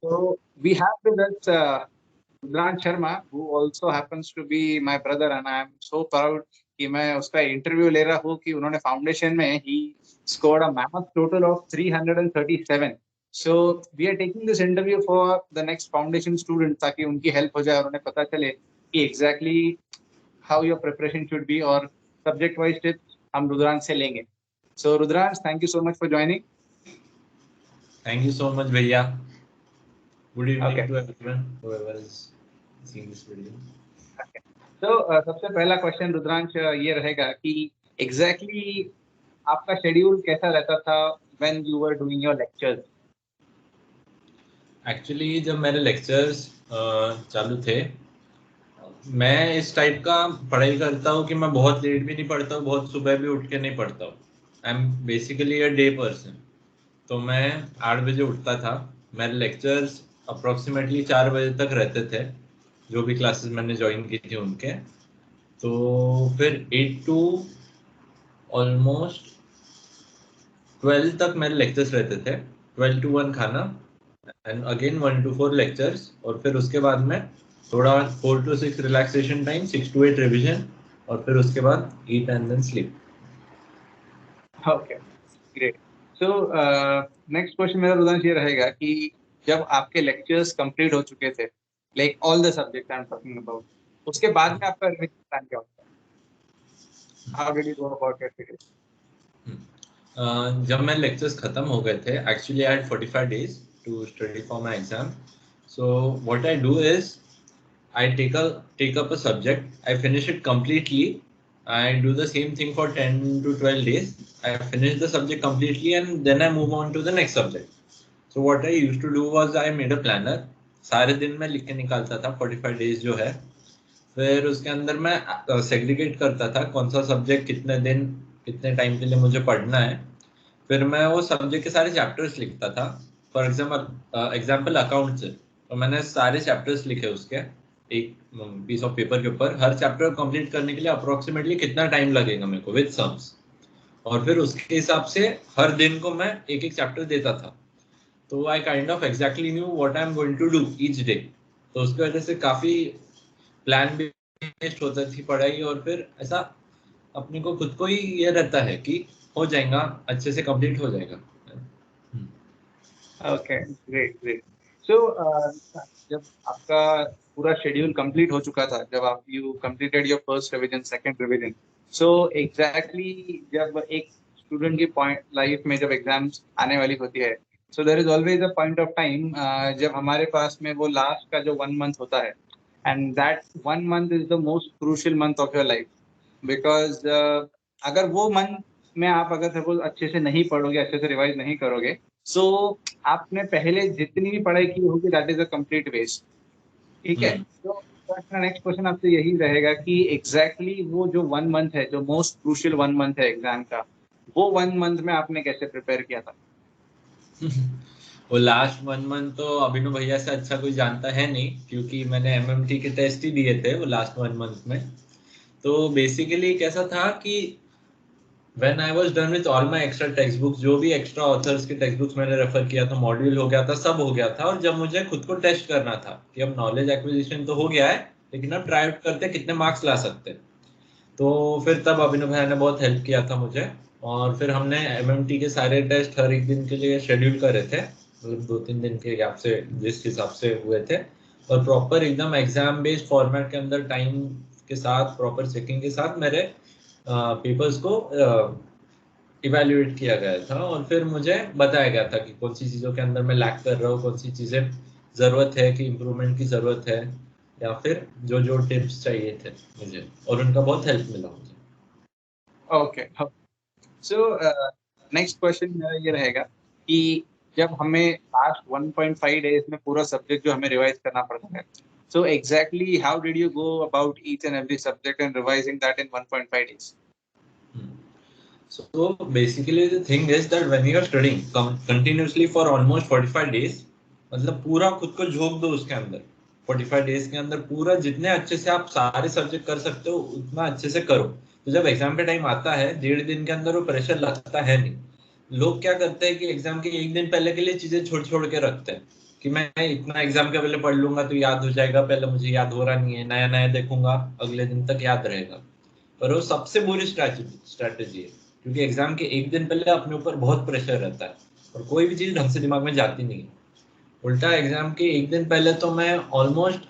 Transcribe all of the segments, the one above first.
So we have with us Rudran Sharma, who also happens to be my brother, and I am so proud कि मैं उसका interview ले रहा हूँ कि उन्होंने फाउंडेशन में he scored a mammoth total of 337. So we are taking this interview for the next foundation student ताकि उनकी हेल्प हो जाए और उन्हें पता चले कि exactly how your preparation should be और subject wise tips हम रुद्रांश से लेंगे. So Rudransh, thank you so much for joining. Thank you so much, भैया. Good evening Okay. to everyone, whoever is seeing this video. Okay. So सबसे पहला question Rudransh ये रहेगा कि एग्जैक्टली आपका शेड्यूल कैसा रहता था when you were doing your lectures? Actually जब मेरे लेक्चर्स चालू थे, मैं इस टाइप का पढ़ाई करता हूँ कि मैं बहुत लेट भी नहीं पढ़ता हूँ, बहुत सुबह भी उठ के नहीं पढ़ता हूँ. I am basically a day person. तो मैं 8 बजे उठता था. मेरे लेक्चर्स अप्रोक्सीमेटली 4 बजे तक रहते थे, जो भी क्लासेस मैंने ज्वाइन की थी उनके. तो फिर 8 टू ऑलमोस्ट 12 तक मेरे लेक्चर्स रहते थे. 12 to 1 खाना, एंड अगेन 1 to 4 लेक्चर्स, और फिर उसके बाद में थोड़ा 4 to 6 relaxation time, 6 to 8 revision, और फिर उसके बाद eat and then sleep. Okay, great. So next question मेरा रुद्रांश ये रहेगा कि जब आपके लेक्चर्स कंप्लीट हो चुके थे, like all the subject I am talking about, उसके बाद में आपका रिवीजन प्लान क्या होता है? How did you go about your period? जब मेरे लेक्चर्स खत्म हो गए थे, actually I had 45 days to study for my exam. So what I do is I take up a subject, I finish it completely, I do the same thing for 10 to 12 days, I finish the subject completely, and then I move on to the next subject. So what I used to do was I made a planner. सारे दिन मैं लिख के निकालता था 45 days जो है. फिर उसके अंदर मैं सेग्रीगेट करता था कौन सा सब्जेक्ट कितने दिन कितने टाइम के लिए मुझे पढ़ना है. फिर मैं वो सब्जेक्ट के सारे चैप्टर्स लिखता था. फॉर एग्जाम्पल अकाउंट से, तो मैंने सारे चैप्टर्स लिखे उसके एक पीस ऑफ पेपर के ऊपर. हर चैप्टर कंप्लीट करने के लिए अप्रोक्सीमेटली कितना टाइम लगेगा मेरे को विद सम्स, और फिर उसके हिसाब से हर दिन को मैं एक एक चैप्टर देता था. तो I kind of exactly knew what I am going to do each day. तो उसकी वजह से काफी प्लान बेस्ड होता थी पढ़ाई, और फिर ऐसा अपने को खुद को ही ये रहता है कि हो जाएगा, अच्छे से कंप्लीट हो जाएगा. Okay, great great. सो जब आपका पूरा शेड्यूल कंप्लीट हो चुका था, जब आप you completed your first revision, second revision, so exactly जब एक स्टूडेंट की पॉइंट लाइफ में जब एग्जाम्स आने वाली होती है, so there is always a point of time जब हमारे पास में वो लास्ट का जो 1 मंथ होता है, and that 1 month is the most crucial month of your life. Because अगर वो मंथ में आप अगर सपोज अच्छे से नहीं पढ़ोगे, अच्छे से रिवाइज नहीं करोगे, सो आपने पहले जितनी भी पढ़ाई की होगी that is a complete waste. ठीक है. तो नेक्स्ट क्वेश्चन आपसे यही रहेगा कि एग्जैक्टली वो जो 1 मंथ है, जो मोस्ट क्रूशियल 1 मंथ है एग्जाम का, वो 1 मंथ में आपने कैसे प्रिपेयर किया था? वो लास्ट 1 मंथ तो अभिनव भैया से अच्छा कोई जानता है नहीं, क्योंकि मैंने एमएमटी के टेस्ट ही दिए थे वो लास्ट 1 मंथ में. तो बेसिकली कैसा था कि When I was done with all my extra textbooks, जो भी एक्स्ट्रा ऑथर्स के टेक्स्ट मैंने रेफर किया था, मॉड्यूल हो गया था, सब हो गया था, और जब मुझे खुद को टेस्ट करना था कि अब नॉलेज एक्विजिशन तो हो गया है, लेकिन अब ट्राई आउट करते कितने मार्क्स ला सकते हैं. तो फिर तब अभिनव भाई ने बहुत हेल्प किया था मुझे, और फिर हमने एमएमटी के सारे टेस्ट हर एक दिन के लिए शेड्यूल करे थे, मतलब 2-3 दिन के गैप से जिस हिसाब से हुए थे, और प्रॉपर एकदम एग्जाम बेस्ड फॉर्मेट के अंदर टाइम के साथ प्रॉपर चेकिंग के साथ मेरे पेपर्स को इवैल्यूएट किया गया था. और फिर मुझे बताया गया था कि कौन सी चीज़ों के अंदर मैं लैक कर रहा हूँ, कौन सी चीज़ें ज़रूरत है कि इम्प्रूवमेंट की ज़रूरत है, या फिर जो जो टिप्स चाहिए थे मुझे, और उनका बहुत हेल्प मिला मुझे. ओके. सो नेक्स्ट क्वेश्चन मेरा ये रहेगा कि जब हमें लास्ट 1.5 डेज में पूरा सब्जेक्ट जो हमें रिवाइज करना पड़ता है, so exactly how did you go about each and every subject and revising that in 1.5 days? So basically the thing is that when you are studying continuously for almost 45 days, मतलब पूरा खुद को झोंक दो उसके अंदर. 45 डेज के अंदर पूरा जितने अच्छे से आप सारे सब्जेक्ट कर सकते हो उतना अच्छे से करो. तो जब एग्जाम पे टाइम आता है, 1.5 दिन के अंदर वो प्रेशर लगता है नहीं. लोग क्या करते हैं कि एग्जाम के 1 दिन पहले के लिए चीजें छोड़ छोड़ के रखते हैं, कि मैं इतना एग्जाम के पहले पढ़ लूंगा तो याद हो जाएगा, पहले मुझे याद हो रहा नहीं है, नया नया देखूंगा अगले दिन तक याद रहेगा। पर वो सबसे बुरी स्ट्रैटेजी है, क्योंकि एग्जाम के एक दिन पहले अपने ऊपर बहुत प्रेशर रहता है और कोई भी चीज ढंग से दिमाग में जाती नहीं है। उल्टा एग्जाम के एक दिन पहले तो मैं ऑलमोस्ट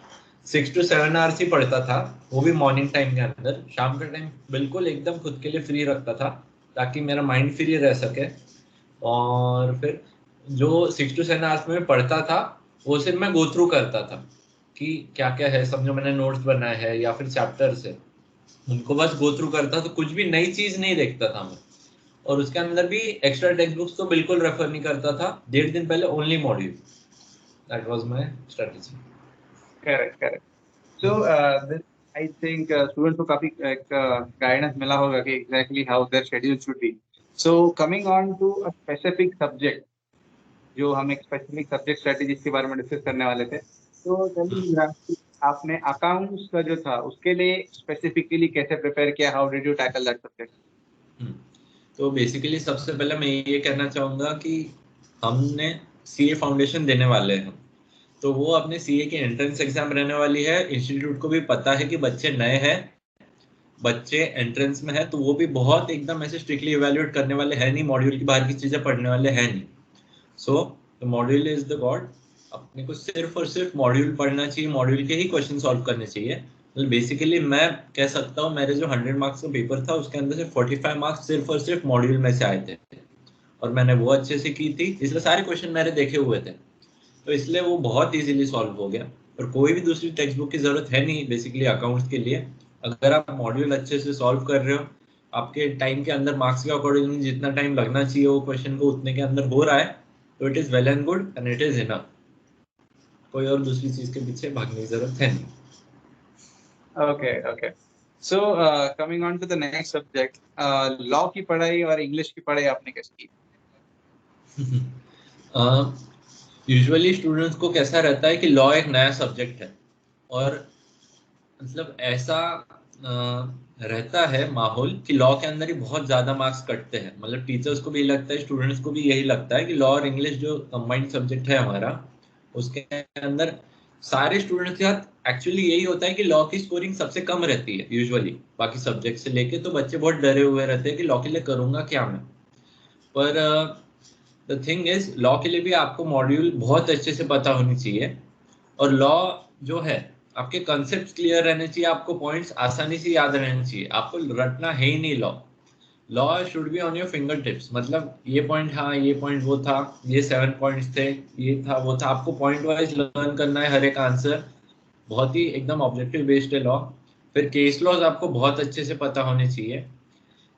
6 to 7 आवर्स ही पढ़ता था, वो भी मॉर्निंग टाइम के अंदर। शाम का टाइम बिल्कुल एकदम खुद के लिए फ्री रखता था ताकि मेरा माइंड फ्री रह सके। और फिर जो 6 to 7 आवर्स में पढ़ता था वो सिर्फ मैं गो थ्रू करता था कि क्या क्या है, समझो मैंने नोट्स बनाए हैं या फिर चैप्टर्स है, उनको बस गो थ्रू करता, तो कुछ भी नई चीज नहीं देखता था मैं। और उसके अंदर भी एक्स्ट्रा टेक्स्ट बुक्स तो बिल्कुल रेफर नहीं करता था, 1.5 दिन पहले only module. That was my strategy. Correct correct. So this I think students को काफी गाइडेंस मिला होगा कि exactly how their schedule should be. So coming on to a specific subject, जो हम एक स्पेसिफिक सब्जेक्ट स्ट्रेटेजीज के बारे में डिस्कस करने वाले थे, तो चलिए आपने अकाउंट्स का जो था उसके लिए स्पेसिफिकली कैसे प्रिपेयर किया, how did you tackle that subject? तो बेसिकली सबसे पहले मैं ये कहना चाहूंगा कि हमने सीए फाउंडेशन देने वाले हैं, तो वो अपने सीए की एंट्रेंस एग्जाम रहने वाली है। इंस्टीट्यूट को भी पता है कि बच्चे नए हैं, बच्चे एंट्रेंस में है, तो वो भी बहुत एकदम ऐसे स्ट्रिक्टली इवेल्युएट करने वाले हैं नहीं, मॉड्यूल की बाहर की चीजें पढ़ने वाले हैं नहीं। So the module is the God. अपने को सिर्फ और सिर्फ मॉड्यूल पढ़ना चाहिए, मॉड्यूल के ही क्वेश्चन सॉल्व करने चाहिए। मतलब बेसिकली मैं कह सकता हूँ मेरे जो 100 मार्क्स का पेपर था उसके अंदर से 45 मार्क्स सिर्फ और सिर्फ मॉड्यूल में से आए थे, और मैंने वो अच्छे से की थी, इसलिए सारे क्वेश्चन मेरे देखे हुए थे, तो इसलिए वो बहुत इजीली सॉल्व हो गया। और कोई भी दूसरी टेक्स्ट बुक की जरूरत है नहीं बेसिकली अकाउंट्स के लिए। अगर आप मॉड्यूल अच्छे से सॉल्व कर रहे हो, आपके टाइम के अंदर मार्क्स के अकॉर्डिंग जितना टाइम लगना चाहिए वो क्वेश्चन को उतने के अंदर हो रहा है, तो it is well and good and it is enough. कोई और दूसरी चीज के पीछे भागने की जरूरत है नहीं। Okay okay. So coming on to the next subject, law की पढ़ाई और इंग्लिश की पढ़ाई आपने कैसे की? यूजुअली स्टूडेंट्स को कैसा रहता है कि लॉ एक नया सब्जेक्ट है, और मतलब ऐसा रहता है माहौल कि लॉ के अंदर ही बहुत ज्यादा मार्क्स कटते हैं। मतलब टीचर्स को भी लगता है, स्टूडेंट्स को भी यही लगता है कि लॉ और इंग्लिश जो कंबाइंड सब्जेक्ट है हमारा, उसके अंदर सारे स्टूडेंट्स के साथ एक्चुअली यही होता है कि लॉ की स्कोरिंग सबसे कम रहती है यूजुअली बाकी सब्जेक्ट से लेके। तो बच्चे बहुत डरे हुए रहते हैं कि लॉ के लिए करूंगा क्या मैं। पर द थिंग इज, लॉ के लिए भी आपको मॉड्यूल बहुत अच्छे से पता होनी चाहिए, और लॉ जो है आपके कॉन्सेप्ट क्लियर रहने चाहिए, आपको पॉइंट्स आसानी से याद रहने चाहिए, आपको रटना है ही नहीं law. Law should be on your finger tips. मतलब ये पॉइंट, हाँ ये पॉइंट वो था, ये 7 पॉइंट्स थे, ये था वो था, आपको पॉइंट वाइज लर्न करना है हर एक आंसर। बहुत ही एकदम ऑब्जेक्टिव बेस्ड है लॉ। फिर केस लॉज आपको बहुत अच्छे से पता होने चाहिए।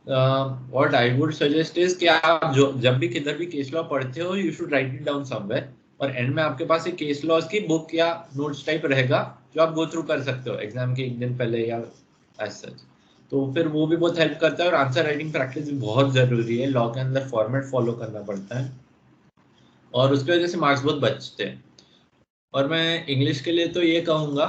What I would suggest is कि आप जो जब भी किधर भी केस लॉ पढ़ते हो, you should write it down somewhere, और एंड में आपके पास एक केस लॉज की बुक या नोट्स टाइप रहेगा जो आप गो थ्रू कर सकते हो एग्जाम के एक दिन पहले या एज सच। तो फिर वो भी बहुत हेल्प करता है, और आंसर राइटिंग प्रैक्टिस भी बहुत जरूरी है। लॉ के अंदर फॉर्मेट फॉलो करना पड़ता है, और उसकी वजह से मार्क्स बहुत बचते हैं। और मैं इंग्लिश के लिए तो ये कहूंगा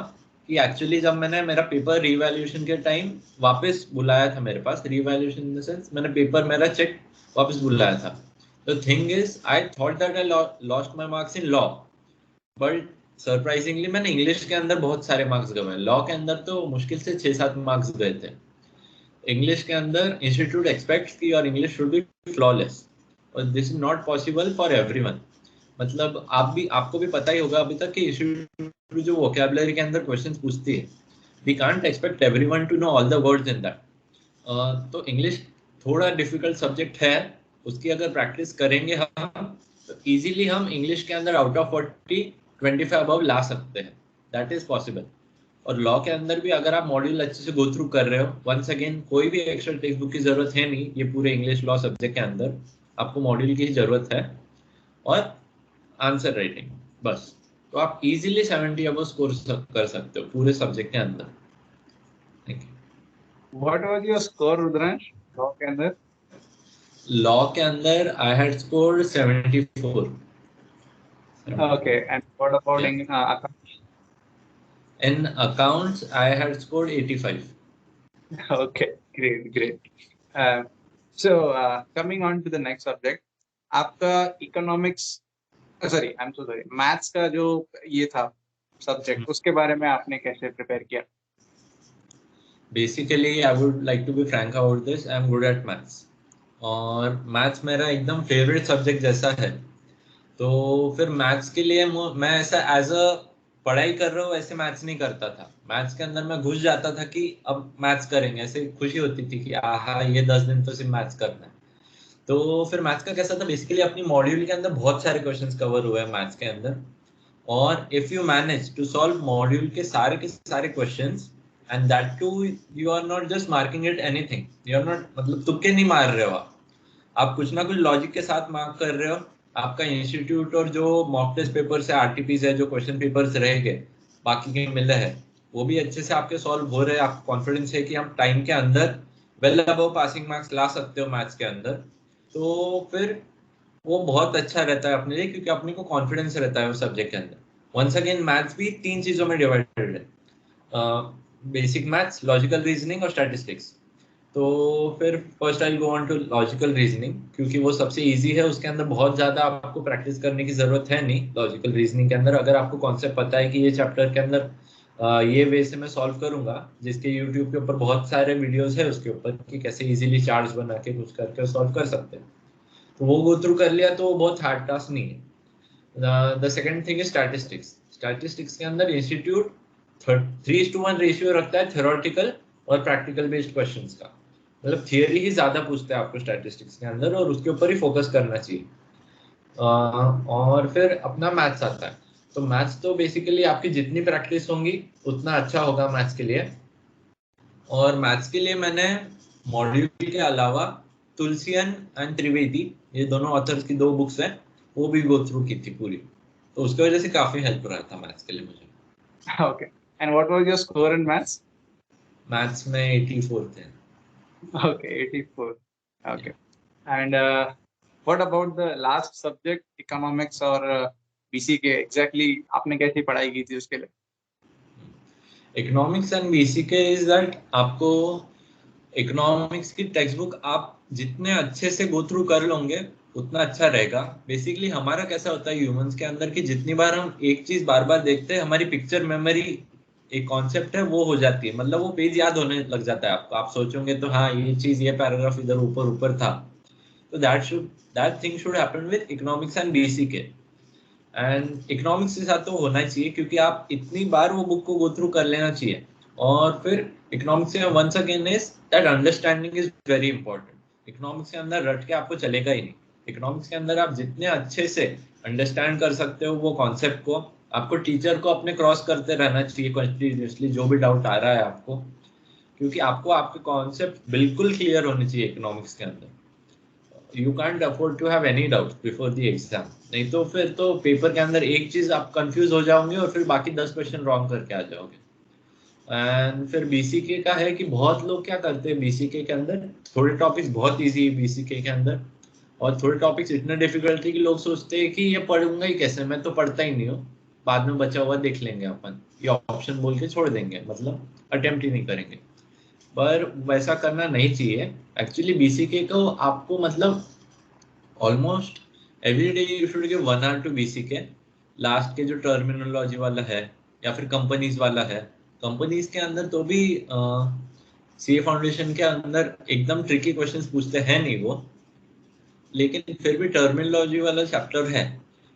कि एक्चुअली जब मैंने मेरा पेपर रीवैल्यूएशन के टाइम वापस बुलाया था मेरे पास, रीवैल्यूएशन इन द सेंस मैंने पेपर मेरा चेक वापस बुलाया था, the thing is I thought that I lost my marks in law, but surprisingly मैंने इंग्लिश के अंदर बहुत सारे मार्क्स गवाए। लॉ के अंदर तो मुश्किल से 6-7 मार्क्स गए थे। इंग्लिश के अंदर इंस्टीट्यूट एक्सपेक्ट्स कि your English should be flawless, और this is not possible for everyone. मतलब आपको भी पता ही होगा अभी तक कि इंस्टीट्यूट जो वोकैबुलरी के अंदर क्वेश्चंस पूछती है, we can't expect everyone to know all the words in that. तो इंग्लिश थोड़ा डिफिकल्ट सब्जेक्ट है, उसकी अगर प्रैक्टिस करेंगे हम तो इजीली हम इंग्लिश के अंदर आउट ऑफ 40 25 अबव ला सकते हैं, दैट इज पॉसिबल। और लॉ के अंदर भी अगर आप मॉड्यूल अच्छे से गो थ्रू कर रहे हो, वंस अगेन कोई भी एक्स्ट्रा टेक्स्ट बुक की जरूरत है नहीं, ये पूरे इंग्लिश लॉ सब्जेक्ट के अंदर आपको मॉड्यूल की ही जरूरत है और आंसर राइटिंग, बस। तो आप इजीली 70 अबव स्कोर कर सकते हो पूरे सब्जेक्ट के अंदर। Thank you. What was your score Rudransh law के अंदर? लॉ के अंदर I had scored 74। Okay, and what about Yeah. In In accounts, I had scored 85. Okay, great, great. So coming on to the next subject, आपका economics sorry, I am so sorry, maths का जो ये था subject, उसके बारे में आपने कैसे प्रिपेयर किया? Basically I would like to be frank about this, I am good at maths, और मैथ्स मेरा एकदम फेवरेट सब्जेक्ट जैसा है। तो फिर मैथ्स के लिए मैं ऐसा एज अ पढ़ाई कर रहा हूँ ऐसे मैथ्स नहीं करता था। मैथ्स के अंदर मैं घुस जाता था कि अब मैथ्स करेंगे, ऐसे खुशी होती थी कि आहा ये 10 दिन तो सिर्फ मैथ्स करना है। तो फिर मैथ्स का कैसा था, बेसिकली अपनी मॉड्यूल के अंदर बहुत सारे क्वेश्चंस कवर हुए हैं मैथ्स के अंदर, और if you manage to solve module के सारे questions, and that too you are not just marking it anything, you are not मतलब तुक्के नहीं मार रहे हो आप कुछ ना कुछ लॉजिक के साथ मार्क कर रहे हो। आपका इंस्टीट्यूट और जो मॉक टेस्ट पेपर्स है, आरटीपीस है, जो क्वेश्चन पेपर्स रह गए बाकी के मिले हैं, वो भी अच्छे से आपके सॉल्व हो रहे हैं, आपको कॉन्फिडेंस है कि हम टाइम के अंदर वेल अबव पासिंग मार्क्स ला सकते हो मैथ्स के अंदर, तो फिर वो बहुत अच्छा रहता है अपने लिए, क्योंकि अपने को कॉन्फिडेंस रहता है उस सब्जेक्ट के अंदर। वंस अगेन मैथ्स भी 3 चीजों में डिवाइडेड है, बेसिक मैथ्स, लॉजिकल रीजनिंग और स्टैटिस्टिक्स। तो फिर first I go on to logical reasoning, क्योंकि वो सबसे इजी है, उसके अंदर बहुत ज्यादा आपको प्रैक्टिस करने की जरूरत है नहीं। लॉजिकल रीजनिंग के अंदर अगर आपको कॉन्सेप्ट पता है कि ये चैप्टर के अंदर ये वे से मैं सॉल्व करूंगा, जिसके यूट्यूब के ऊपर बहुत सारे वीडियोस है उसके ऊपर कि कैसे इजीली चार्ट्स बना के कुछ करके सॉल्व कर सकते हैं, तो वो गो थ्रू कर लिया तो वो बहुत हार्ड टास्क नहीं है। The second thing is statistics. Statistics के अंदर इंस्टीट्यूट 3:1 रेशियो रखता है थ्योरेटिकल और प्रैक्टिकल बेस्ड क्वेश्चंस का, मतलब थियरी ही ज्यादा पूछते हैं आपको स्टैटिस्टिक्स के अंदर, और उसके ऊपर ही फोकस करना चाहिए। और फिर अपना मैथ्स आता है, तो मैथ्स तो बेसिकली आपकी जितनी प्रैक्टिस होंगी उतना अच्छा होगा मैथ्स के लिए। और मैथ्स के लिए मैंने मॉड्यूल के अलावा तुलसियन एंड त्रिवेदी, ये दोनों ऑथर्स की 2 बुक्स हैं, वो भी गो थ्रू की थी पूरी, तो उसकी वजह से काफी हेल्प रहा था मैथ्स के लिए मुझे। Okay. And what was your score in maths? Maths में 84 थे। Okay, 84. Okay. And what about the last subject, economics और BCK? Exactly आपने कैसी पढ़ाई की थी उसके लिए? Economics and BCK is that आपको इकोनॉमिक्स की टेक्स्ट बुक आप जितने अच्छे से गो थ्रू कर लोगे उतना अच्छा रहेगा। बेसिकली हमारा कैसा होता है ह्यूमंस के अंदर कि जितनी बार हम एक चीज बार बार देखते हैं, हमारी पिक्चर मेमोरी, एक कॉन्सेप्ट है वो हो जाती है, मतलब वो पेज याद होने लग जाता है आपको, आप सोचोगे तो हाँ ये चीज, ये पैराग्राफ इधर ऊपर ऊपर था। तो that thing should happen with economics and BCK. And economics के साथ तो होना ही चाहिए, क्योंकि आप इतनी बार वो बुक को गो थ्रू कर लेना चाहिए। और फिर इकोनॉमिक्स में once again is that understanding is very important. Economics के अंदर रट के आपको चलेगा ही नहीं। इकोनॉमिक्स के अंदर आप जितने अच्छे से अंडरस्टैंड कर सकते हो वो कॉन्सेप्ट को, आपको टीचर को अपने क्रॉस करते रहना चाहिए कंटिन्यूसली, जो भी डाउट आ रहा है आपको, क्योंकि आपको आपके कॉन्सेप्ट बिल्कुल क्लियर होने चाहिए इकोनॉमिक्स के अंदर। You can't afford to have any doubt before the exam, नहीं तो फिर तो पेपर के अंदर एक चीज आप कंफ्यूज हो जाओगे और फिर बाकी 10 क्वेश्चन रॉन्ग करके आ जाओगे। एंड फिर बीसीके का है कि बहुत लोग क्या करते हैं बीसीके के अंदर, थोड़े टॉपिक्स बहुत इजी है बीसीके के अंदर, और थोड़े टॉपिक्स इतने डिफिकल्ट है कि लोग सोचते हैं कि ये पढ़ूंगा ही कैसे, मैं तो पढ़ता ही नहीं हूँ, बाद में बचा हुआ देख लेंगे अपन, ये ऑप्शन बोल के छोड़ देंगे, मतलब अटेम्प्ट ही नहीं करेंगे। पर वैसा करना नहीं चाहिए। एक्चुअली बीसीके को आपको मतलब almost every day you should give 1 hour to BCK. Last के जो टर्मिनोलॉजी वाला है या फिर कंपनीज वाला है, कंपनीज के अंदर तो भी सीए फाउंडेशन के अंदर एकदम ट्रिकी क्वेश्चंस पूछते हैं नहीं वो, लेकिन फिर भी टर्मिनोलॉजी वाला चैप्टर है।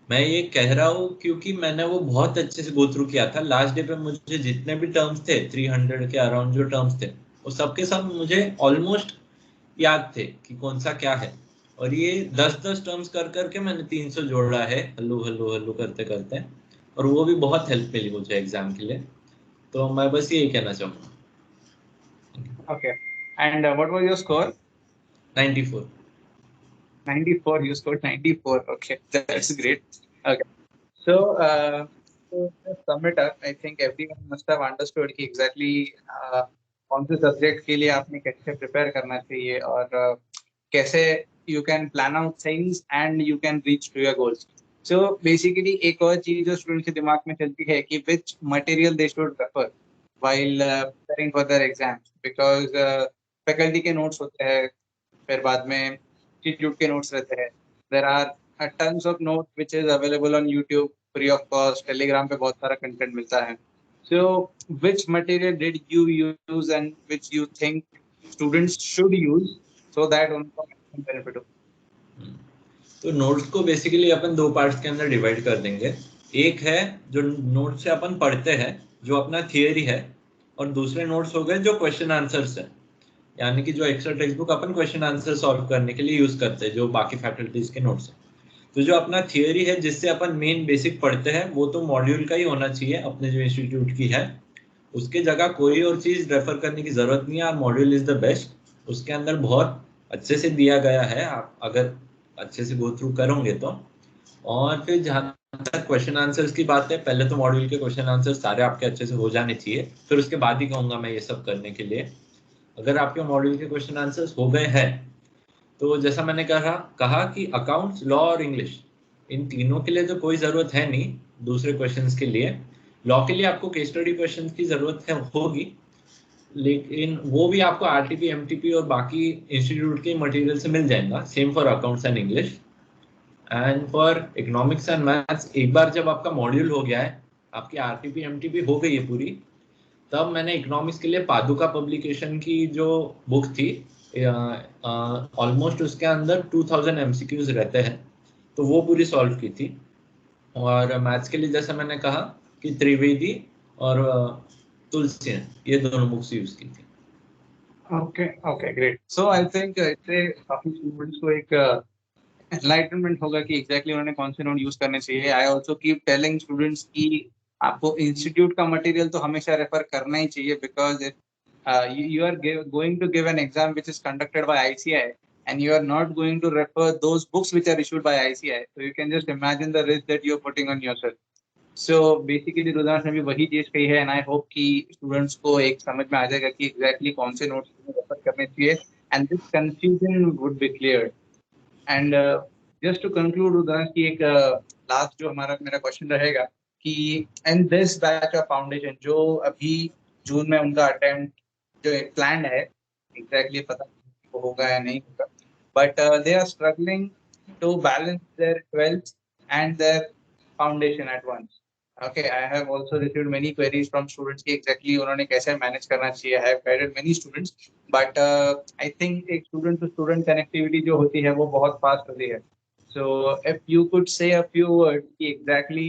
मैं ये कह रहा हूँ क्योंकि मैंने वो बहुत अच्छे से गो थ्रू किया था। लास्ट डे पे मुझे जितने भी टर्म्स थे 300 के अराउंड जो टर्म्स थे, वो सबके सब मुझे ऑलमोस्ट याद थे कि कौन सा क्या है। और ये 10-10 टर्म्स कर करके मैंने 300 जोड़ा है, हल्लू हल्लू हल्लू करते करते, और वो भी बहुत हेल्प मिली मुझे एग्जाम के लिए। तो मैं बस यही कहना चाहूंगा। Okay. And what was your score? 94। 94. You scored 94. Okay, that's great. Okay. So, to just sum it up, I think everyone must have understood कि exactly कौन से सब्जेक्ट के लिए आपने कैसे प्रिपेयर करना चाहिए और कैसे you can plan out things and you can reach to your goals. So basically एक और चीज जो स्टूडेंट के दिमाग में चलती है कि which material they should refer while preparing for their exams, because faculty के notes होते हैं, फिर बाद में इंस्टीट्यूट के नोट्स रहते हैं, there are tons of notes which is available on YouTube free of cost. Telegram पे बहुत सारा content मिलता है. So which material did you use and which you think students should use so that उनको benefit हो? तो notes को basically अपन दो पार्ट्स के अंदर डिवाइड कर देंगे. एक है जो नोट्स से अपन पढ़ते हैं, जो अपना थियरी है, और दूसरे नोट्स हो गए जो क्वेश्चन आंसर्स है, यानी कि जो एक्स्ट्रा टेक्स्ट बुक अपन क्वेश्चन आंसर सॉल्व करने के लिए यूज करते हैं, जो बाकी फैकल्टीज के नोट्स है. तो जो अपना थियरी है जिससे अपन मेन बेसिक पढ़ते हैं, वो तो मॉड्यूल का ही होना चाहिए अपने जो इंस्टीट्यूट की है. उसके जगह कोई और चीज रेफर करने की जरूरत नहीं है. Module is the best. उसके अंदर बहुत अच्छे से दिया गया है, आप अगर अच्छे से गो थ्रू करोगे तो. और फिर जहाँ तक क्वेश्चन आंसर्स की बात है, पहले तो मॉड्यूल के क्वेश्चन आंसर्स सारे आपके अच्छे से हो जाने चाहिए, फिर उसके बाद ही कहूँगा मैं ये सब करने के लिए. अगर आपके मॉड्यूल के क्वेश्चन आंसर्स हो गए हैं, तो जैसा मैंने कहा कि अकाउंट्स, लॉ और इंग्लिश, इन तीनों के लिए तो कोई ज़रूरत है नहीं. दूसरे क्वेश्चंस के लिए, लॉ के लिए आपको केस स्टडी क्वेश्चंस की ज़रूरत है होगी, लेकिन वो भी आपको आरटीपी, एमटीपी और बाकी इंस्टीट्यूट के मटेरियल से मिल जाएगा. Same for accounts and English. And for economics and maths, एक बार जब आपका मॉड्यूल हो गया है, आपकी आरटीपी एमटीपी हो गई है पूरी, तब मैंने इकोनॉमिक्स के लिए पादुका पब्लिकेशन की जो बुक थी, ऑलमोस्ट उसके अंदर 2000 एमसीक्यूज रहते हैं, तो वो पूरी सॉल्व की थी. और मैथ्स के लिए जैसा मैंने कहा कि त्रिवेदी और तुलसी, ये दोनों बुक्स यूज की थी. Okay, great. So I think इससे काफी स्टूडेंट्स को एक एनलाइटनमेंट होगा कि एग्जैक्टली उन्होंने कौन से नोट यूज करने चाहिए. I also keep telling students कि आपको इंस्टीट्यूट का मटेरियल तो हमेशा रेफर करना ही चाहिए, because you are going to give an exam which is conducted by ICI and you are not going to refer those books which are issued by ICI. So you can just imagine the risk that you are putting on yourself. So basically Rudransh ने भी वही चीज कही है, and I hope कि students को एक समझ में आ जाएगा कि एग्जैक्टली कौन से नोट्स रेफर करने चाहिए, and this confusion would be cleared. And just to conclude Rudransh की एक लास्ट जो मेरा क्वेश्चन रहेगा कि and this batch of foundation जो अभी जून में उनका अटेम्प्ट जो एक प्लान है, एग्जैक्टली पता नहीं वो होगा या नहीं होगा, but they are struggling to balance their 12th and their foundation at once. Okay, I have also received many queries from students कि exactly उन्होंने कैसे मैनेज करना चाहिए. I have guided many students, but I think एक student to student connectivity जो होती है वो बहुत फास्ट होती है. So if you could say a few words कि exactly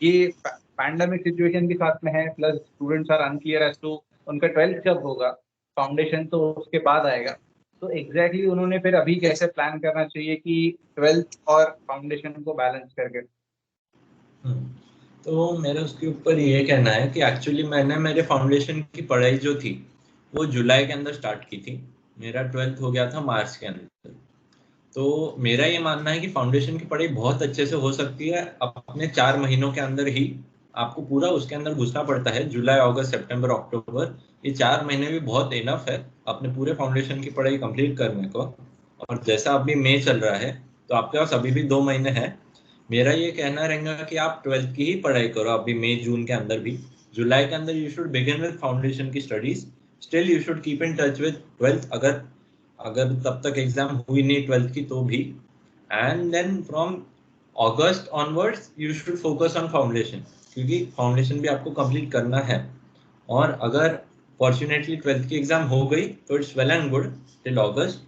ये पैंडेमिक सिचुएशन के साथ में है, plus students are unclear as to उनका 12th कब होगा, फाउंडेशन तो उसके बाद आएगा, तो एग्जैक्टली उन्होंने फिर अभी कैसे प्लान करना चाहिए कि 12th और फाउंडेशन को बैलेंस करके. तो मेरा उसके ऊपर ये कहना है कि एक्चुअली मैंने मेरे फाउंडेशन की पढ़ाई जो थी वो जुलाई के अंदर स्टार्ट की थी. मेरा 12th हो गया था मार्च के अंदर. तो मेरा ये मानना है कि फाउंडेशन की पढ़ाई बहुत अच्छे से हो सकती है अपने 4 महीनों के अंदर ही. आपको पूरा उसके अंदर घुसना पड़ता है. जुलाई, अगस्त, सितंबर, अक्टूबर, ये 4 महीने भी बहुत इनफ है अपने पूरे फाउंडेशन की पढ़ाई कंप्लीट करने को. और जैसा अभी मई चल रहा है, तो आपके पास अभी भी 2 महीने हैं. मेरा ये कहना रहेगा कि आप 12th की ही पढ़ाई करो अभी मई जून के अंदर भी. जुलाई के अंदर you should begin with foundation की studies. Still you should keep in touch with 12th, अगर तब तक एग्जाम हुई नहीं 12th की तो भी. And then from August onwards you should focus on foundation, क्योंकि फाउंडेशन भी आपको कंप्लीट करना है. और अगर फॉर्चुनेटली 12th की एग्जाम हो गई तो it's well and good till August.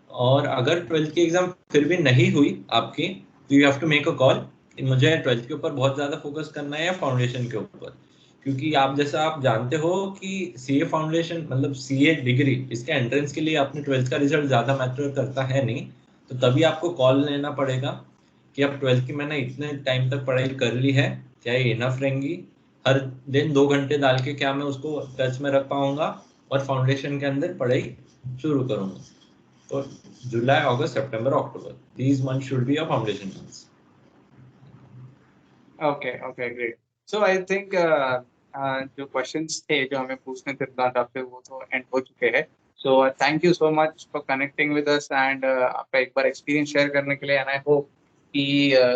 और अगर 12th की एग्जाम फिर भी नहीं हुई आपकी, तो you have to make a call कि मुझे 12th के ऊपर बहुत ज़्यादा फोकस करना है या फाउंडेशन के ऊपर. क्योंकि जैसा आप जानते हो कि सीए फाउंडेशन मतलब सीए डिग्री, इसके एंट्रेंस के लिए आपने 12th का रिजल्ट ज़्यादा मैटर करता है नहीं. तो तभी आपको कॉल लेना पड़ेगा कि अब 12th की मैंने इतने टाइम तक पढ़ाई कर ली है, क्या ये इनफ रहेंगी, हर दिन 2 घंटे डाल के क्या मैं उसको टच में रख पाऊंगा और फाउंडेशन के अंदर पढ़ाई शुरू करूंगा. तो जुलाई, अगस्त, सितंबर, अक्टूबर, these months should be your foundation months. Okay, great. So I think जो क्वेश्चंस थे जो हमें पूछने थे आपसे वो तो एंड हो चुके हैं. So thank you so much for connecting with us and आपका एक बार एक्सपीरियंस शेयर करने के लिए. And I hope कि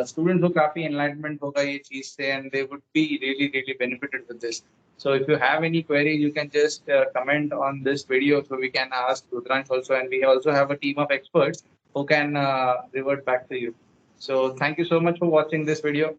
स्टूडेंट्स को काफी एनलाइटमेंट होगा ये चीज से and they would be really benefited with this. So if you have any queries, you can just comment on this video so we can ask Rudransh also, and we also have a team of experts who can revert back to you. So thank you so much for watching this video.